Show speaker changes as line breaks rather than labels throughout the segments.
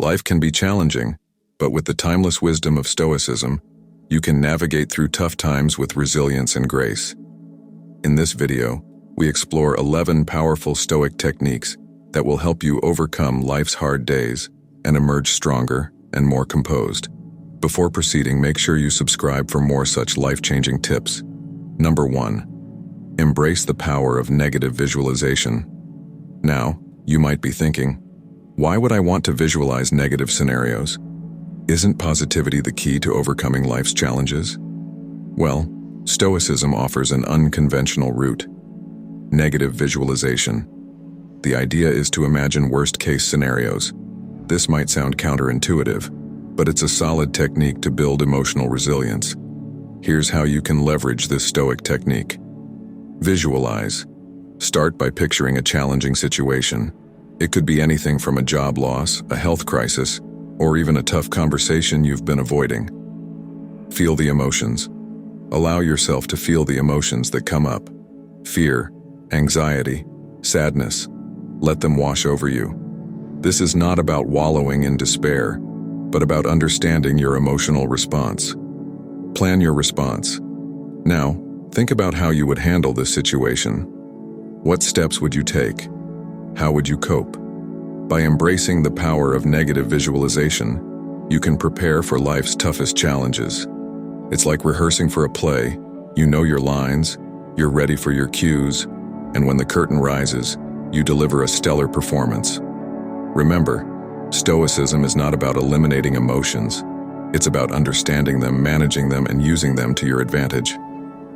Life can be challenging, but with the timeless wisdom of Stoicism, you can navigate through tough times with resilience and grace. In this video, we explore 11 powerful Stoic techniques that will help you overcome life's hard days and emerge stronger and more composed. Before proceeding, make sure you subscribe for more such life-changing tips. Number 1. Embrace the power of negative visualization. Now, you might be thinking, why would I want to visualize negative scenarios? Isn't positivity the key to overcoming life's challenges? Well, Stoicism offers an unconventional route: negative visualization. The idea is to imagine worst-case scenarios. This might sound counterintuitive, but it's a solid technique to build emotional resilience. Here's how you can leverage this Stoic technique. Visualize. Start by picturing a challenging situation. It could be anything from a job loss, a health crisis, or even a tough conversation you've been avoiding. Feel the emotions. Allow yourself to feel the emotions that come up. Fear, anxiety, sadness. Let them wash over you. This is not about wallowing in despair, but about understanding your emotional response. Plan your response. Now, think about how you would handle this situation. What steps would you take? How would you cope? By embracing the power of negative visualization, you can prepare for life's toughest challenges. It's like rehearsing for a play. You know your lines, you're ready for your cues, and when the curtain rises, you deliver a stellar performance. Remember, Stoicism is not about eliminating emotions. It's about understanding them, managing them, and using them to your advantage.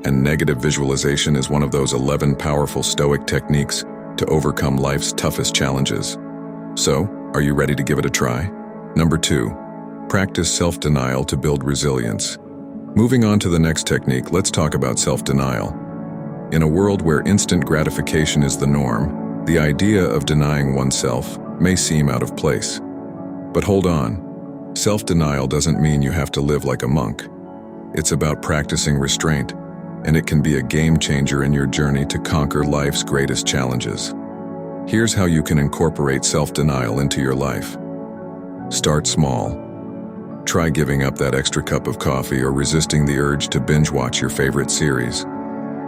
And negative visualization is one of those 11 powerful Stoic techniques to overcome life's toughest challenges. So, are you ready to give it a try? Number 2. Practice self-denial to build resilience. Moving on to the next technique, let's talk about self-denial. In a world where instant gratification is the norm, the idea of denying oneself may seem out of place. But hold on. Self-denial doesn't mean you have to live like a monk. It's about practicing restraint, and it can be a game changer in your journey to conquer life's greatest challenges. Here's how you can incorporate self-denial into your life. Start small. Try giving up that extra cup of coffee or resisting the urge to binge watch your favorite series.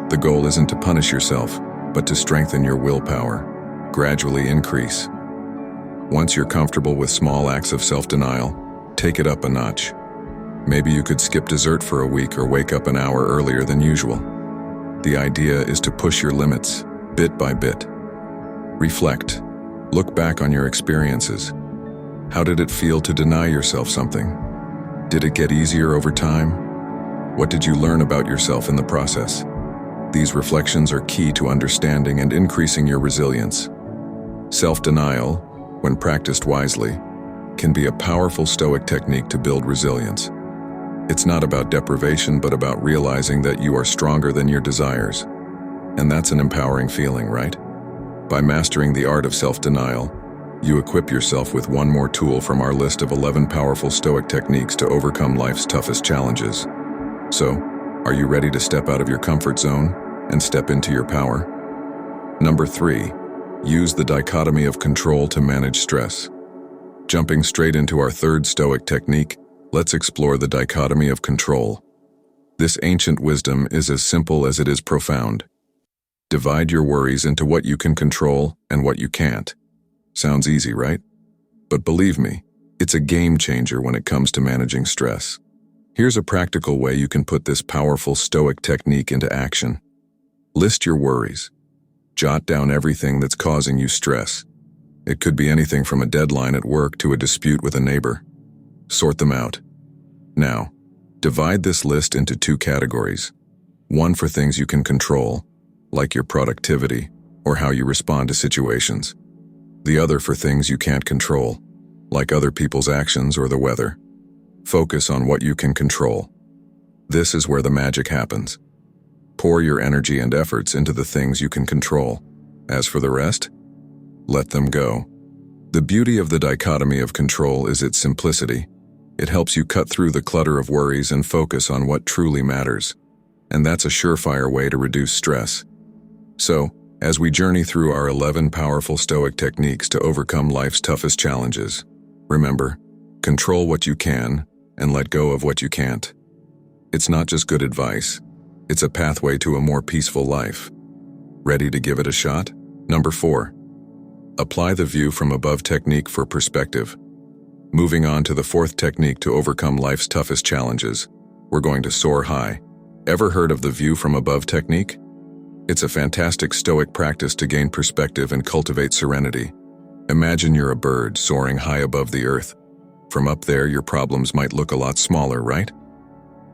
The goal isn't to punish yourself, but to strengthen your willpower. Gradually increase. Once you're comfortable with small acts of self-denial, take it up a notch. Maybe you could skip dessert for a week or wake up an hour earlier than usual. The idea is to push your limits, bit by bit. Reflect. Look back on your experiences. How did it feel to deny yourself something? Did it get easier over time? What did you learn about yourself in the process? These reflections are key to understanding and increasing your resilience. Self-denial, when practiced wisely, can be a powerful Stoic technique to build resilience. It's not about deprivation, but about realizing that you are stronger than your desires. And that's an empowering feeling, right? By mastering the art of self-denial, you equip yourself with one more tool from our list of 11 powerful Stoic techniques to overcome life's toughest challenges. So, are you ready to step out of your comfort zone and step into your power? Number 3. Use the dichotomy of control to manage stress. Jumping straight into our third Stoic technique, let's explore the dichotomy of control. This ancient wisdom is as simple as it is profound. Divide your worries into what you can control and what you can't. Sounds easy, right? But believe me, it's a game changer when it comes to managing stress. Here's a practical way you can put this powerful Stoic technique into action. List your worries. Jot down everything that's causing you stress. It could be anything from a deadline at work to a dispute with a neighbor. Sort them out. Now, divide this list into 2 categories. One for things you can control, like your productivity or how you respond to situations. The other for things you can't control, like other people's actions or the weather. Focus on what you can control. This is where the magic happens. Pour your energy and efforts into the things you can control. As for the rest, let them go. The beauty of the dichotomy of control is its simplicity. It helps you cut through the clutter of worries and focus on what truly matters. And that's a surefire way to reduce stress. So, as we journey through our 11 powerful Stoic techniques to overcome life's toughest challenges, Remember, control what you can and let go of what you can't. It's not just good advice, it's a pathway to a more peaceful life. Ready to give it a shot? Number 4. Apply the view from above technique for perspective. Moving on to the 4th technique to overcome life's toughest challenges, we're going to soar high. Ever heard of the view from above technique? It's a fantastic Stoic practice to gain perspective and cultivate serenity. Imagine you're a bird soaring high above the earth. From up there, your problems might look a lot smaller, right?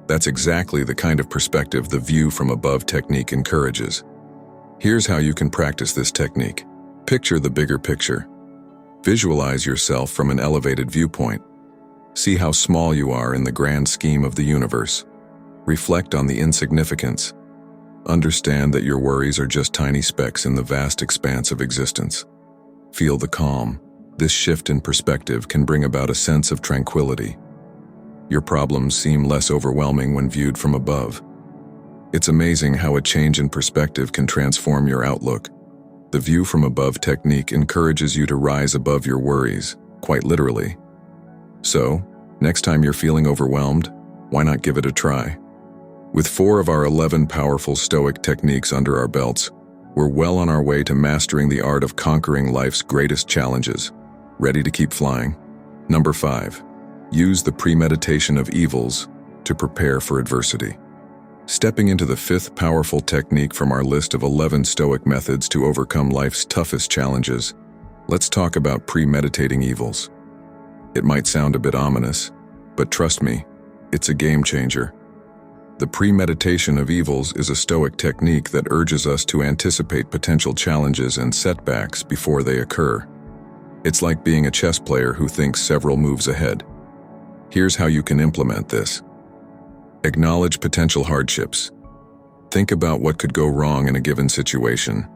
That's exactly the kind of perspective the view from above technique encourages. Here's how you can practice this technique. Picture the bigger picture. Visualize yourself from an elevated viewpoint. See how small you are in the grand scheme of the universe. Reflect on the insignificance. Understand that your worries are just tiny specks in the vast expanse of existence. Feel the calm. This shift in perspective can bring about a sense of tranquility. Your problems seem less overwhelming when viewed from above. It's amazing how a change in perspective can transform your outlook. The view from above technique encourages you to rise above your worries, quite literally. So, next time you're feeling overwhelmed, why not give it a try? With 4 of our 11 powerful Stoic techniques under our belts, we're well on our way to mastering the art of conquering life's greatest challenges. Ready to keep flying? Number 5. Use the premeditation of evils to prepare for adversity. Stepping into the 5th powerful technique from our list of 11 Stoic methods to overcome life's toughest challenges, let's talk about premeditating evils. It might sound a bit ominous, but trust me, it's a game changer. The premeditation of evils is a Stoic technique that urges us to anticipate potential challenges and setbacks before they occur. It's like being a chess player who thinks several moves ahead. Here's how you can implement this. Acknowledge potential hardships. Think about what could go wrong in a given situation.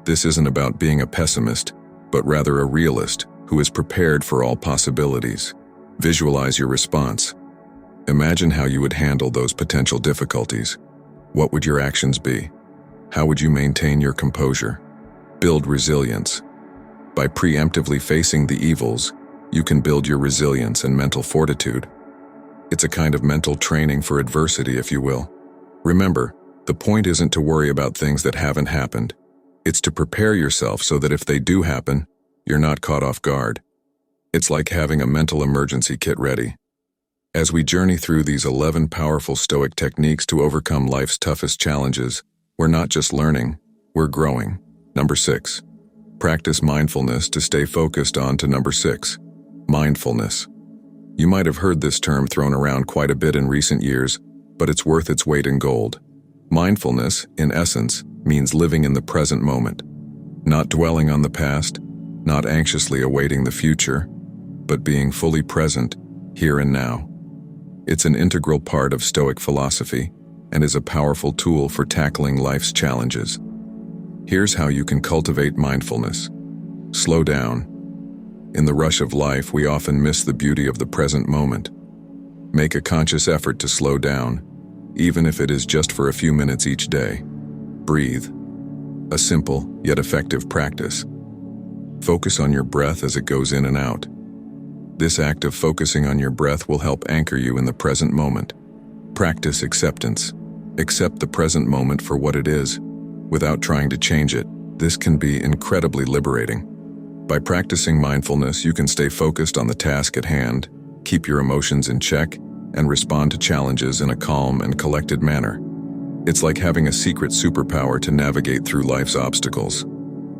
This isn't about being a pessimist, but rather a realist who is prepared for all possibilities. Visualize your response. Imagine how you would handle those potential difficulties. What would your actions be? How would you maintain your composure? Build resilience. By preemptively facing the evils, you can build your resilience and mental fortitude. It's a kind of mental training for adversity, if you will. Remember, the point isn't to worry about things that haven't happened. It's to prepare yourself so that if they do happen, you're not caught off guard. It's like having a mental emergency kit ready. As we journey through these 11 powerful Stoic techniques to overcome life's toughest challenges, we're not just learning, we're growing. Number 6. Practice mindfulness to stay focused on to number 6. Mindfulness. You might have heard this term thrown around quite a bit in recent years, but it's worth its weight in gold. Mindfulness, in essence, means living in the present moment. Not dwelling on the past, not anxiously awaiting the future, but being fully present, here and now. It's an integral part of Stoic philosophy and is a powerful tool for tackling life's challenges. Here's how you can cultivate mindfulness. Slow down. In the rush of life, we often miss the beauty of the present moment. Make a conscious effort to slow down, even if it is just for a few minutes each day. Breathe. A simple, yet effective practice. Focus on your breath as it goes in and out. This act of focusing on your breath will help anchor you in the present moment. Practice acceptance. Accept the present moment for what it is, without trying to change it. This can be incredibly liberating. By practicing mindfulness, you can stay focused on the task at hand, keep your emotions in check, and respond to challenges in a calm and collected manner. It's like having a secret superpower to navigate through life's obstacles.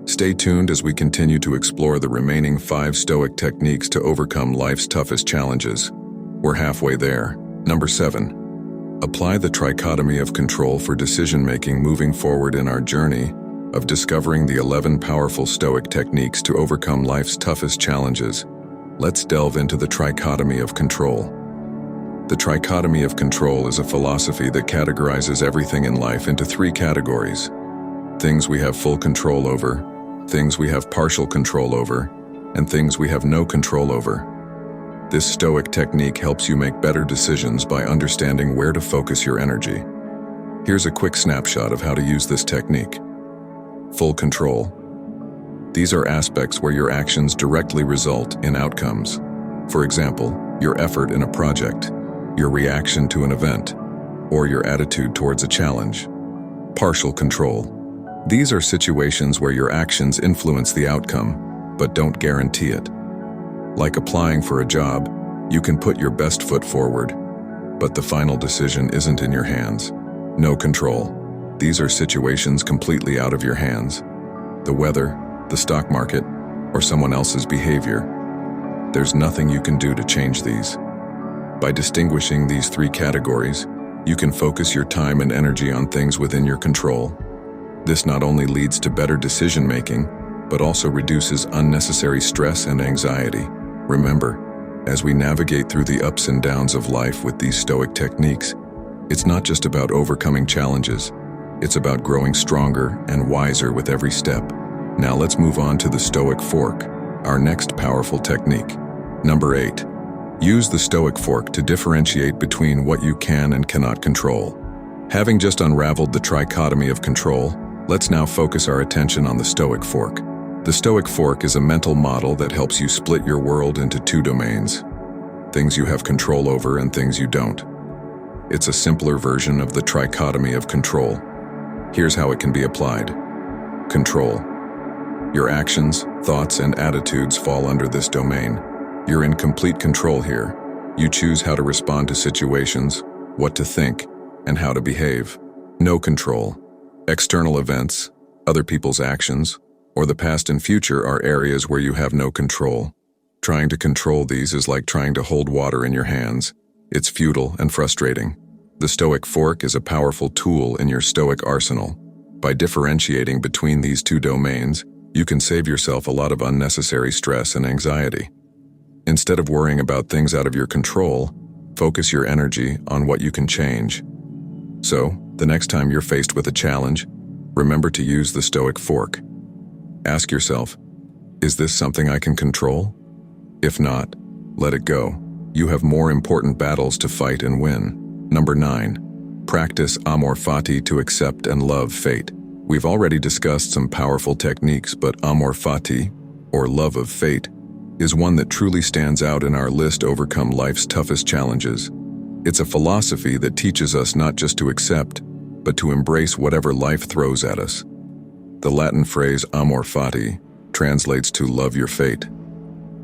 Stay tuned as we continue to explore the remaining 5 Stoic techniques to overcome life's toughest challenges. We're halfway there. Number 7. Apply the trichotomy of control for decision-making moving forward in our journey of discovering the 11 powerful Stoic techniques to overcome life's toughest challenges. Let's delve into the trichotomy of control. The trichotomy of control is a philosophy that categorizes everything in life into 3 categories: things we have full control over, things we have partial control over, and things we have no control over. This Stoic technique helps you make better decisions by understanding where to focus your energy. Here's a quick snapshot of how to use this technique. Full control. These are aspects where your actions directly result in outcomes. For example, your effort in a project, your reaction to an event, or your attitude towards a challenge. Partial control. These are situations where your actions influence the outcome, but don't guarantee it. Like applying for a job, you can put your best foot forward, but the final decision isn't in your hands. No control. These are situations completely out of your hands. The weather, the stock market, or someone else's behavior. There's nothing you can do to change these. By distinguishing these three categories, you can focus your time and energy on things within your control. This not only leads to better decision-making, but also reduces unnecessary stress and anxiety. Remember, as we navigate through the ups and downs of life with these Stoic techniques, it's not just about overcoming challenges, it's about growing stronger and wiser with every step. Now let's move on to the Stoic fork, our next powerful technique. Number 8. Use the Stoic fork to differentiate between what you can and cannot control. Having just unraveled the trichotomy of control, let's now focus our attention on the Stoic fork. The Stoic fork is a mental model that helps you split your world into two domains: things you have control over and things you don't. It's a simpler version of the trichotomy of control. Here's how it can be applied. Control. Your actions, thoughts, and attitudes fall under this domain. You're in complete control here. You choose how to respond to situations, what to think, and how to behave. No control. External events, other people's actions, or the past and future are areas where you have no control. Trying to control these is like trying to hold water in your hands. It's futile and frustrating. The Stoic fork is a powerful tool in your Stoic arsenal. By differentiating between these two domains, you can save yourself a lot of unnecessary stress and anxiety. Instead of worrying about things out of your control, focus your energy on what you can change. So, the next time you're faced with a challenge, remember to use the Stoic fork. Ask yourself, is this something I can control? If not, let it go. You have more important battles to fight and win. Number 9. Practice Amor Fati to accept and love fate. We've already discussed some powerful techniques, but Amor Fati, or love of fate, is one that truly stands out in our list to overcome life's toughest challenges. It's a philosophy that teaches us not just to accept, but to embrace whatever life throws at us. The Latin phrase Amor Fati translates to love your fate.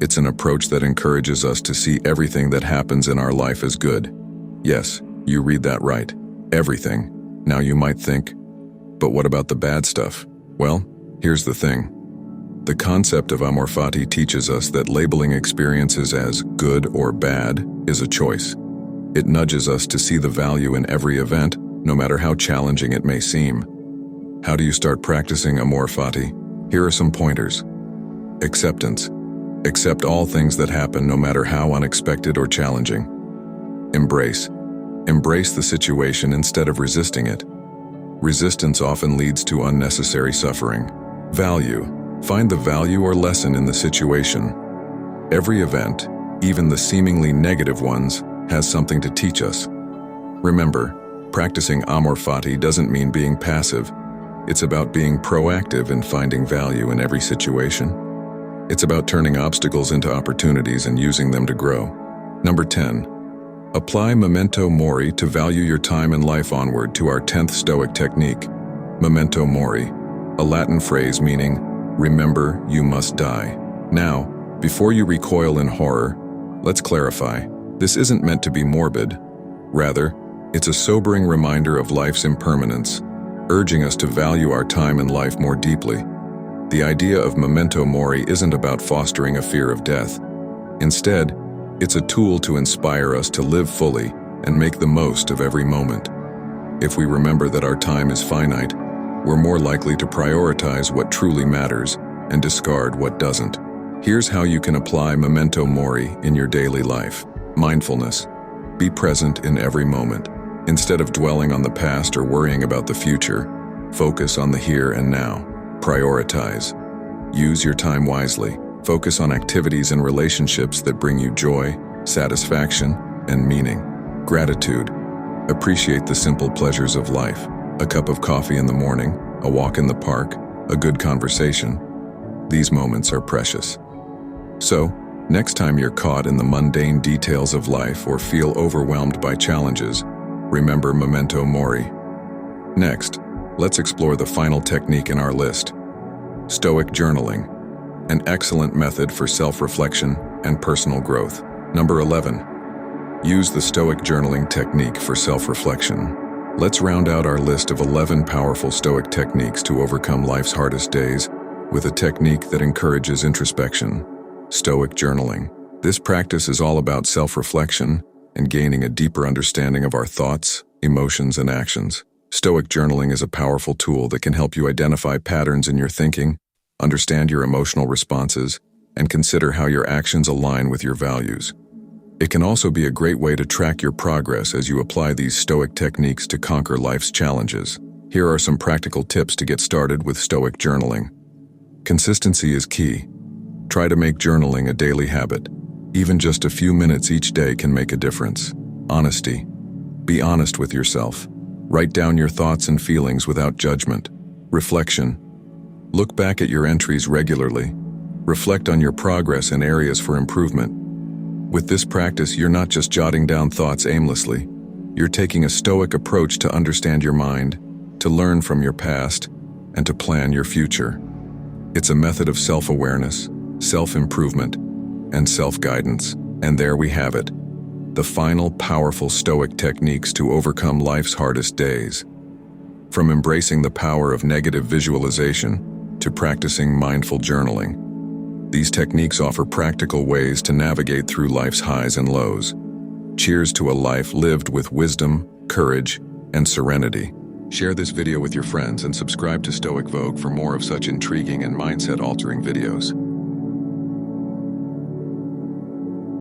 It's an approach that encourages us to see everything that happens in our life as good. Yes, you read that right. Everything. Now you might think, but what about the bad stuff? Well, here's the thing. The concept of Amor Fati teaches us that labeling experiences as good or bad is a choice. It nudges us to see the value in every event, no matter how challenging it may seem. How do you start practicing Amor Fati? Here are some pointers. Acceptance. Accept all things that happen, no matter how unexpected or challenging. Embrace. Embrace the situation instead of resisting it. Resistance often leads to unnecessary suffering. Value. Find the value or lesson in the situation. Every event, even the seemingly negative ones, has something to teach us. Remember, practicing Amor Fati doesn't mean being passive. It's about being proactive in finding value in every situation. It's about turning obstacles into opportunities and using them to grow. Number 10. Apply Momento Mori to value your time and life onward to our 10th Stoic technique. Memento Mori, a Latin phrase meaning, remember you must die. Now, before you recoil in horror, let's clarify. This isn't meant to be morbid. Rather, it's a sobering reminder of life's impermanence, urging us to value our time and life more deeply. The idea of Memento Mori isn't about fostering a fear of death. Instead, it's a tool to inspire us to live fully and make the most of every moment. If we remember that our time is finite, we're more likely to prioritize what truly matters and discard what doesn't. Here's how you can apply Memento Mori in your daily life. Mindfulness. Be present in every moment. Instead of dwelling on the past or worrying about the future, focus on the here and now. Prioritize. Use your time wisely. Focus on activities and relationships that bring you joy, satisfaction, and meaning. Gratitude. Appreciate the simple pleasures of life. A cup of coffee in the morning, a walk in the park, a good conversation. These moments are precious. So, Next time you're caught in the mundane details of life or feel overwhelmed by challenges, remember Memento Mori. Next, let's explore the final technique in our list, Stoic Journaling, an excellent method for self-reflection and personal growth. Number 11. Use the Stoic Journaling technique for self-reflection. Let's round out our list of 11 powerful Stoic techniques to overcome life's hardest days with a technique that encourages introspection, Stoic Journaling. This practice is all about self-reflection and gaining a deeper understanding of our thoughts, emotions, and actions. Stoic Journaling is a powerful tool that can help you identify patterns in your thinking, understand your emotional responses, and consider how your actions align with your values. It can also be a great way to track your progress as you apply these Stoic techniques to conquer life's challenges. Here are some practical tips to get started with Stoic Journaling. Consistency is key. Try to make journaling a daily habit. Even just a few minutes each day can make a difference. Honesty. Be honest with yourself. Write down your thoughts and feelings without judgment. Reflection. Look back at your entries regularly. Reflect on your progress and areas for improvement. With this practice, you're not just jotting down thoughts aimlessly. You're taking a Stoic approach to understand your mind, to learn from your past, and to plan your future. It's a method of self-awareness, self-improvement, and self-guidance. And there we have it, the final powerful Stoic techniques to overcome life's hardest days. From embracing the power of negative visualization to practicing mindful journaling, these techniques offer practical ways to navigate through life's highs and lows. Cheers to a life lived with wisdom, courage, and serenity. Share this video with your friends and subscribe to Stoic Vogue for more of such intriguing and mindset-altering videos.